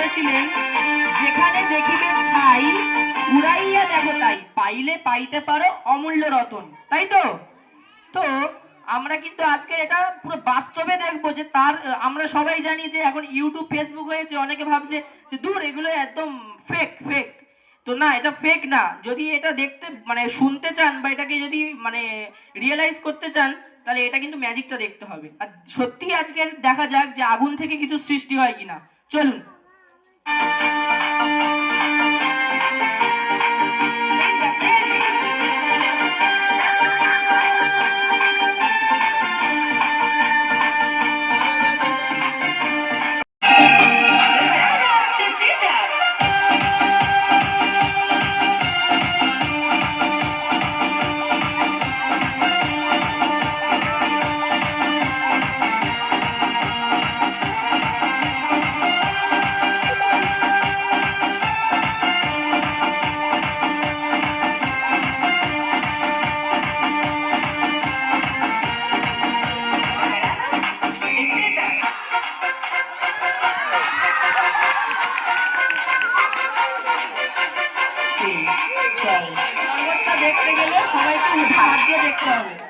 বলেছিলেন, যেখানে দেখিবে ছাই উড়াইয়া দেখো তাই, পাইলে পাইতে পারো অমূল্য রতন। তাই তো? তো আমরা কিন্তু আজকে এটা পুরো বাস্তবে দেখবো যে তার, আমরা সবাই জানি যে এখন ইউটিউব ফেসবুক হয়েছে, অনেকে ভাবছে যে দূর এগুলো একদম ফেক ফেক। তো না, এটা ফেক না। যদি এটা দেখতে মানে শুনতে চান বা এটাকে যদি মানে রিয়েলাইজ করতে চান, তাহলে এটা কিন্তু ম্যাজিকটা দেখতে হবে। আর সত্যি আজকে দেখা যাক যে আগুন থেকে কিছু সৃষ্টি হয় কিনা। চলুন। দেখতে গেলে সবাইকে হাত দিয়ে দেখতে হবে।